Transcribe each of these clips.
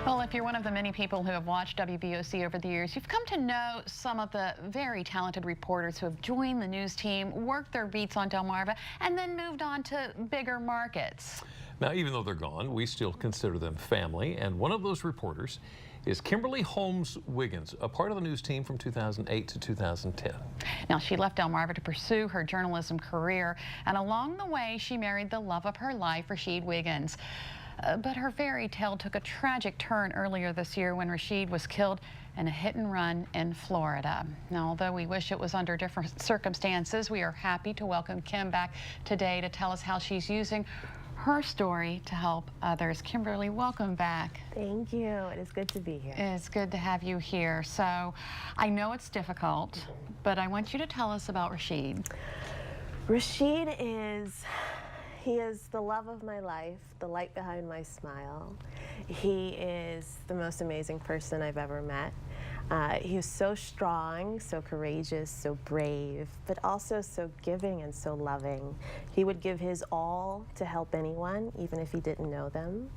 Well, if you're one of the many people who have watched WBOC over the years, you've come to know some of the very talented reporters who have joined the news team, worked their beats on Delmarva, and then moved on to bigger markets. Now, even though they're gone, we still consider them family, and one of those reporters is Kimberly Wiggins, a part of the news team from 2008 to 2010. Now, she left Delmarva to pursue her journalism career, and along the way, she married the love of her life, Rashid Wiggins. But her fairy tale took a tragic turn earlier this year when Rashid was killed in a hit and run in Florida. Now, although we wish it was under different circumstances, we are happy to welcome Kim back today to tell us how she's using her story to help others. Kimberly, welcome back. Thank you. It is good to be here. It's good to have you here. So I know it's difficult, but I want you to tell us about Rashid. Rashid he is the love of my life, the light behind my smile. He is the most amazing person I've ever met. He was so strong, so courageous, so brave, but also so giving and so loving. He would give his all to help anyone, even if he didn't know them.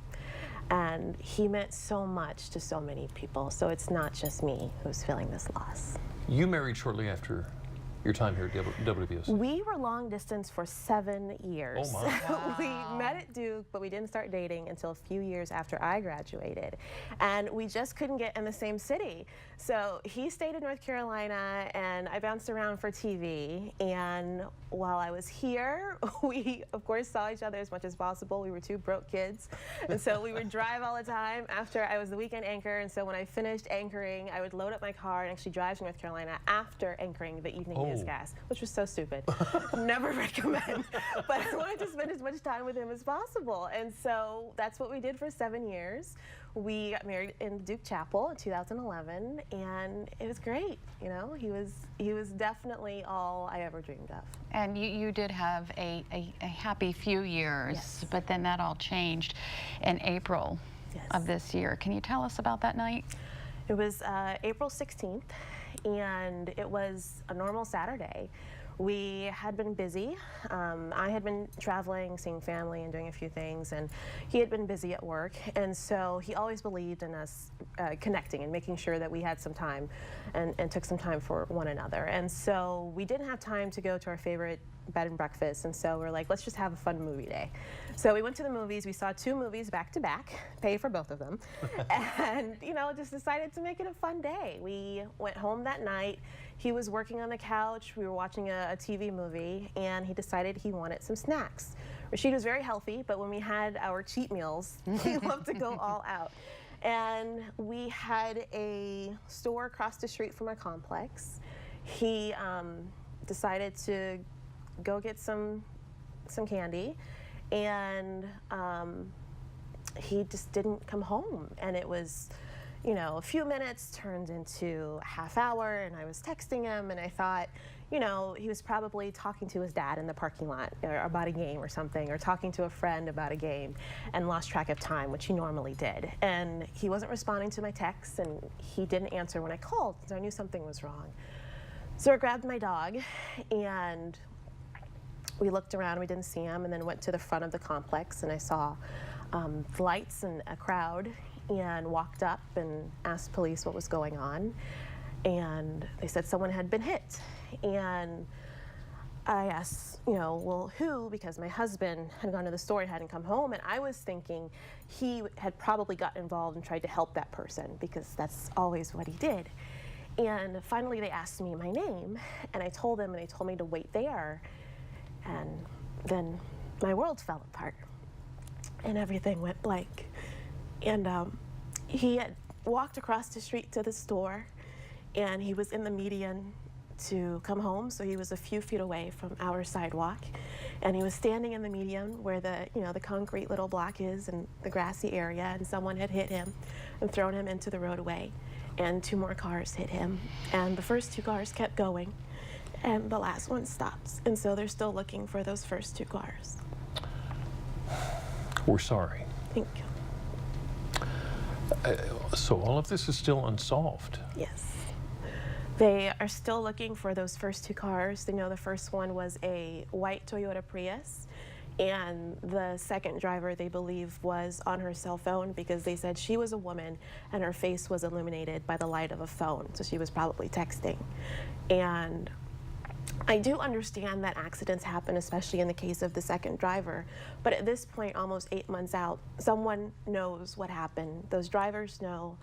And he meant so much to so many people, so it's not just me who's feeling this loss. You married shortly after your time here at WBOC. We were long distance for 7 years. Oh my. Wow. We met at Duke, but we didn't start dating until a few years after I graduated. And we just couldn't get in the same city. So he stayed in North Carolina and I bounced around for TV. And while I was here, we of course saw each other as much as possible. We were two broke kids. And so we would drive all the time after I was the weekend anchor. And so when I finished anchoring, I would load up my car and actually drive to North Carolina after anchoring the evening newscast, which was so stupid. Never recommend. But I wanted to spend as much time with him as possible. And so that's what we did for 7 years. We got married in Duke Chapel in 2011, and it was great. You know, he was definitely all I ever dreamed of. And you did have a happy few years, Yes. but then that all changed in April of this year. Can you tell us about that night? It was April 16th, and it was a normal Saturday. We had been busy. I had been traveling, seeing family, and doing a few things, and he had been busy at work. And so he always believed in us connecting and making sure that we had some time and took some time for one another. And so we didn't have time to go to our favorite bed and breakfast, and so we're like, let's just have a fun movie day. So we went to the movies. We saw 2 movies back to back, paid for both of them, and you know, just decided to make it a fun day. We went home that night. He was working on the couch. We were watching a TV movie, and he decided he wanted some snacks. Rashid was very healthy, but when we had our cheat meals, he loved to go all out. And we had a store across the street from our complex. He decided to go get some candy, and he just didn't come home. And it was, you know, a few minutes turned into a half hour, and I was texting him, and I thought, you know, he was probably talking to his dad in the parking lot or about a game or something, or talking to a friend about a game, and lost track of time, which he normally did. And he wasn't responding to my texts, and he didn't answer when I called, so I knew something was wrong. So I grabbed my dog, and we looked around, we didn't see him, and then went to the front of the complex, and I saw lights and a crowd, and walked up and asked police what was going on. And they said someone had been hit. And I asked, you know, well, who? Because my husband had gone to the store and hadn't come home, and I was thinking he had probably gotten involved and tried to help that person, because that's always what he did. And finally they asked me my name, and I told them, and they told me to wait there. And then my world fell apart, and everything went blank. And he had walked across the street to the store, and he was in the median to come home, so he was a few feet away from our sidewalk. And he was standing in the median where the, you know, the concrete little block is and the grassy area, and someone had hit him and thrown him into the roadway. And 2 more cars hit him, and the first 2 cars kept going, and the last one stopped. And so they're still looking for those first 2 cars. We're sorry. Thank you. So all of this is still unsolved. Yes. They are still looking for those first 2 cars. They know the first one was a white Toyota Prius, And the second driver, they believe, was on her cell phone because they said she was a woman and her face was illuminated by the light of a phone, so she was probably texting. And I do understand that accidents happen, especially in the case of the second driver, but at this point, almost 8 months out, someone knows what happened. Those drivers know.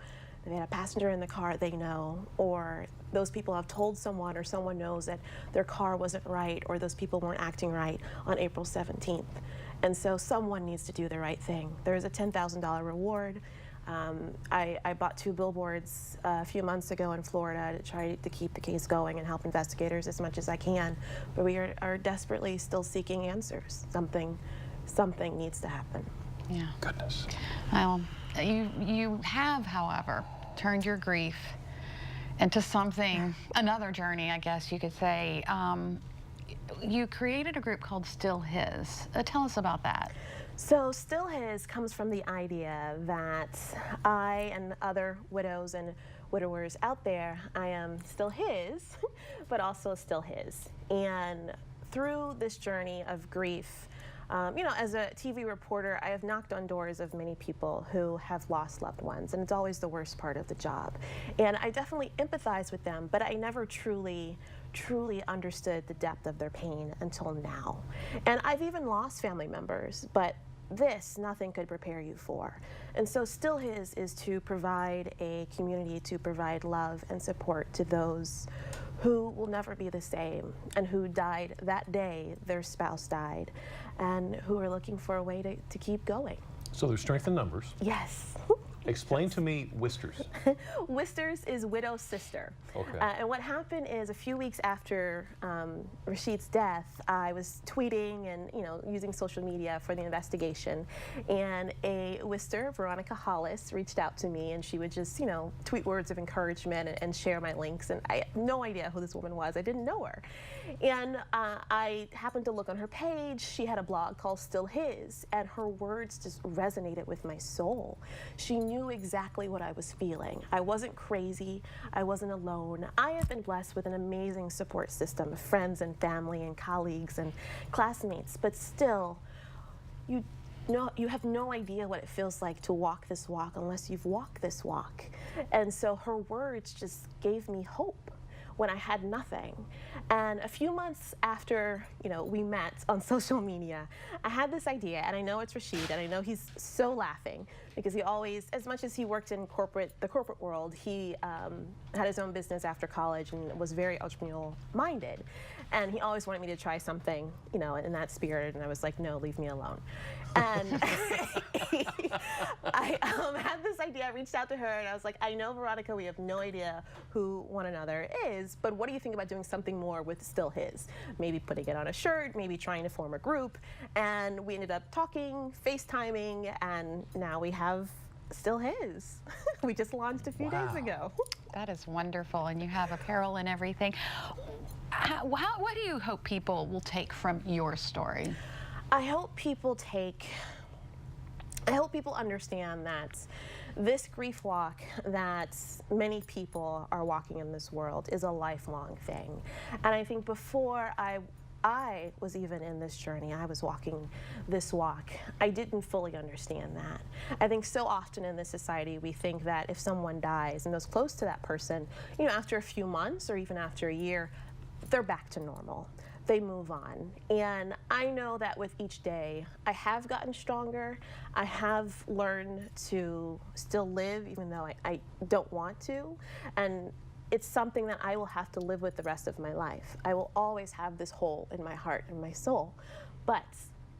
They had a passenger in the car, they know, or those people have told someone, or someone knows that their car wasn't right, or those people weren't acting right on April 17th. And so someone needs to do the right thing. There's a $10,000 reward. I bought 2 billboards a few months ago in Florida to try to keep the case going and help investigators as much as I can, but we are desperately still seeking answers. Something needs to happen. Yeah. Goodness. Well, you have, however, turned your grief into something, another journey, I guess you could say. You created a group called Still His. Tell us about that. So Still His comes from the idea that I and other widows and widowers out there, I am still his, but also still his. And through this journey of grief, you know, as a TV reporter, I have knocked on doors of many people who have lost loved ones, and it's always the worst part of the job. And I definitely empathize with them, but I never truly understood the depth of their pain until now. And I've even lost family members, but this, nothing could prepare you for. And so Still His is to provide a community, to provide love and support to those who will never be the same and who died that day their spouse died and who are looking for a way to keep going. So there's strength in numbers. Yes. Explain to me Wisters. Wisters is widow's sister. Okay. And what happened is a few weeks after Rashid's death, I was tweeting and using social media for the investigation, and a Wister, Veronica Hollis, reached out to me, and she would just tweet words of encouragement and share my links. And I had no idea who this woman was. I didn't know her. And I happened to look on her page. She had a blog called Still His, and her words just resonated with my soul. She knew exactly what I was feeling. I wasn't crazy. I wasn't alone. I have been blessed with an amazing support system of friends and family and colleagues and classmates, but still, you have no idea what it feels like to walk this walk unless you've walked this walk. And so her words just gave me hope when I had nothing. And a few months after we met on social media, I had this idea, and I know it's Rashid, and I know he's so laughing because he always, as much as he worked in the corporate world, he had his own business after college and was very entrepreneurial minded. And he always wanted me to try something, in that spirit, and I was like, no, leave me alone. And I had this idea. I reached out to her, and I was like, I know, Veronica, we have no idea who one another is, but what do you think about doing something more with Still His? Maybe putting it on a shirt, maybe trying to form a group. And we ended up talking, FaceTiming, and now we have Still His. We just launched a few days ago. That is wonderful, and you have apparel and everything. What do you hope people will take from your story? I hope people understand that this grief walk that many people are walking in this world is a lifelong thing. And I think before I was even in this journey, I was walking this walk, I didn't fully understand that. I think so often in this society we think that if someone dies and those close to that person, after a few months or even after a year, they're back to normal. They move on. And I know that with each day, I have gotten stronger. I have learned to still live even though I don't want to. And it's something that I will have to live with the rest of my life. I will always have this hole in my heart and my soul. But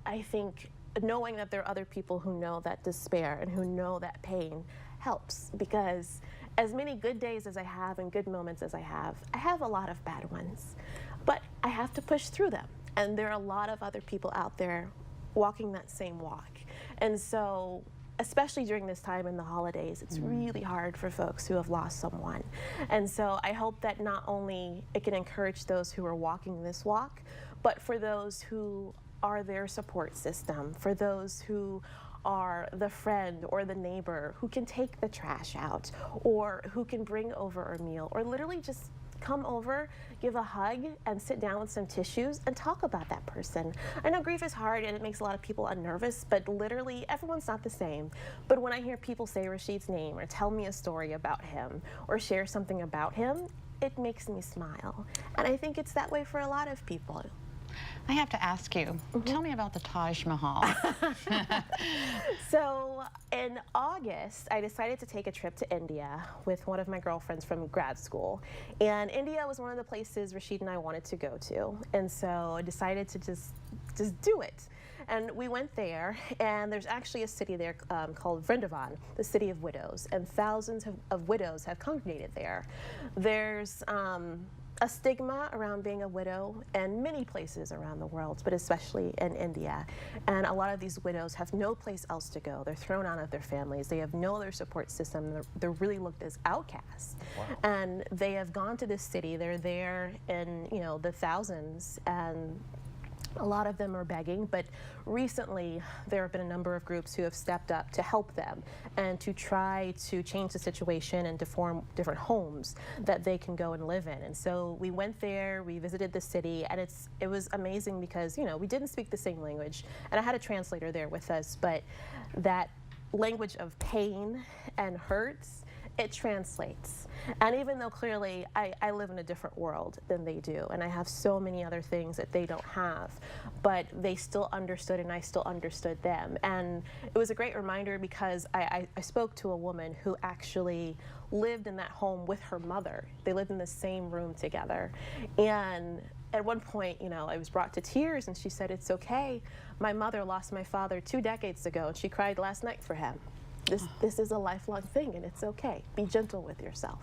I think knowing that there are other people who know that despair and who know that pain helps, because as many good days as I have and good moments as I have a lot of bad ones. But I have to push through them. And there are a lot of other people out there walking that same walk. And so, especially during this time in the holidays, it's really hard for folks who have lost someone. And so I hope that not only it can encourage those who are walking this walk, but for those who are their support system, for those who are the friend or the neighbor who can take the trash out, or who can bring over a meal, or literally just come over, give a hug, and sit down with some tissues and talk about that person. I know grief is hard and it makes a lot of people unnervous, but literally everyone's not the same. But when I hear people say Rashid's name or tell me a story about him or share something about him, it makes me smile. And I think it's that way for a lot of people. I have to ask you, tell me about the Taj Mahal. So in August, I decided to take a trip to India with one of my girlfriends from grad school. And India was one of the places Rashid and I wanted to go to. And so I decided to just do it. And we went there, and there's actually a city there called Vrindavan, the city of widows, and thousands of widows have congregated there. There's a stigma around being a widow in many places around the world, but especially in India. And a lot of these widows have no place else to go. They're thrown out of their families. They have no other support system. They're really looked as outcasts. Wow. And they have gone to this city. They're there in, you know, the thousands, and a lot of them are begging, but recently there have been a number of groups who have stepped up to help them and to try to change the situation and to form different homes that they can go and live in. And so we went there, we visited the city, and it was amazing because, you know, we didn't speak the same language, and I had a translator there with us, but that language of pain and hurts, it translates. And even though clearly I live in a different world than they do, and I have so many other things that they don't have, but they still understood and I still understood them. And it was a great reminder because I spoke to a woman who actually lived in that home with her mother. They lived in the same room together. And at one point, you know, I was brought to tears, and she said, "It's okay. My mother lost my father 2 decades ago, and she cried last night for him. This is a lifelong thing, and it's okay. Be gentle with yourself."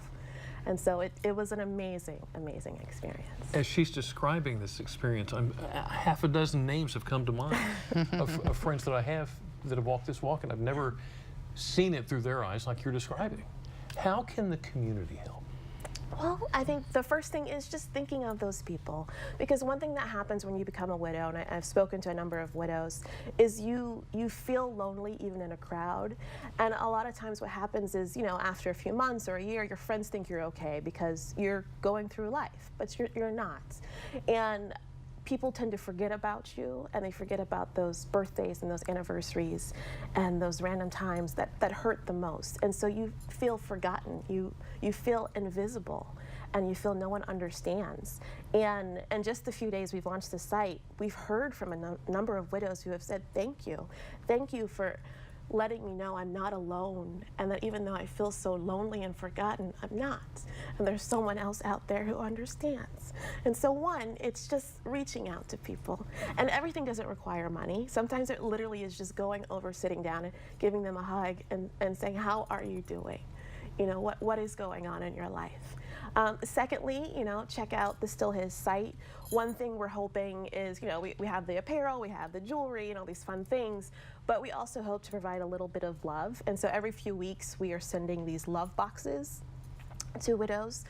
And so it was an amazing, amazing experience. As she's describing this experience, half a dozen names have come to mind of friends that I have that have walked this walk, and I've never seen it through their eyes like you're describing. How can the community help? Well, I think the first thing is just thinking of those people, because one thing that happens when you become a widow, and I've spoken to a number of widows, is you feel lonely even in a crowd. And a lot of times what happens is, you know, after a few months or a year, your friends think you're okay because you're going through life, but you're not. And people tend to forget about you, and they forget about those birthdays and those anniversaries and those random times that hurt the most. And so you feel forgotten, you feel invisible, and you feel no one understands. And in just the few days we've launched the site, we've heard from a number of widows who have said, "Thank you. Thank you for letting me know I'm not alone, and that even though I feel so lonely and forgotten, I'm not. And there's someone else out there who understands." And so one, it's just reaching out to people. And everything doesn't require money. Sometimes it literally is just going over, sitting down, and giving them a hug and saying, "How are you doing? You know, what is going on in your life?" Secondly, you know, check out the Still His site. One thing we're hoping is, you know, we have the apparel, we have the jewelry, and all these fun things, but we also hope to provide a little bit of love. And so every few weeks we are sending these love boxes to widows.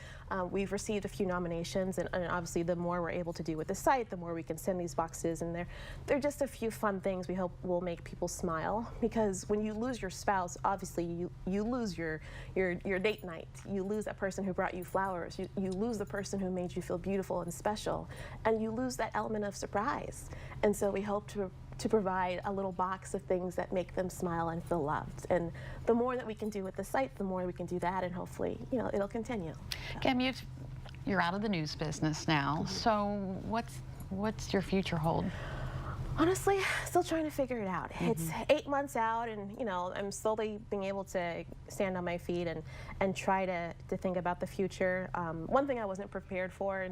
We've received a few nominations, and obviously the more we're able to do with the site, the more we can send these boxes, and they're just a few fun things we hope will make people smile, because when you lose your spouse, obviously you lose your date night, you lose that person who brought you flowers, you lose the person who made you feel beautiful and special, and you lose that element of surprise. And so we hope to provide a little box of things that make them smile and feel loved. And the more that we can do with the site, the more we can do that, and hopefully, you know, it'll continue. Kim, you're out of the news business now, so what's your future hold? Honestly, still trying to figure it out. It's 8 months out, and you know, I'm slowly being able to stand on my feet and try to think about the future. One thing I wasn't prepared for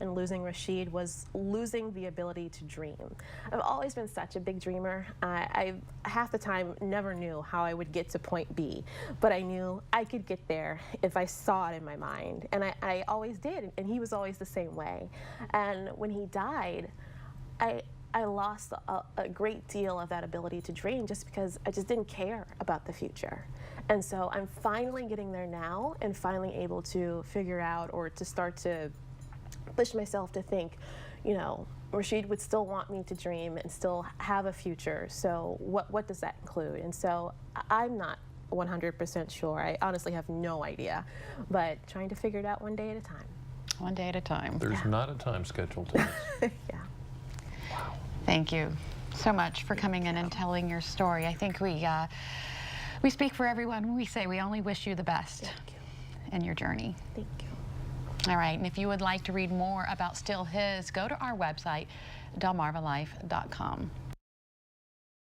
in losing Rashid was losing the ability to dream. I've always been such a big dreamer. I half the time never knew how I would get to point B, but I knew I could get there if I saw it in my mind, and I always did, and he was always the same way. And when he died, I lost a great deal of that ability to dream just because I just didn't care about the future. And so I'm finally getting there now and finally able to figure out, or to start to push myself to think, you know, Rashid would still want me to dream and still have a future. So what does that include? And so I'm not 100% sure. I honestly have no idea, but trying to figure it out one day at a time. One day at a time. There's not a time schedule to this. Yeah. Wow. Thank you so much for coming in and telling your story. I think we speak for everyone when we say we only wish you the best in your journey. Thank you. All right, and if you would like to read more about Still His, go to our website, delmarvalife.com.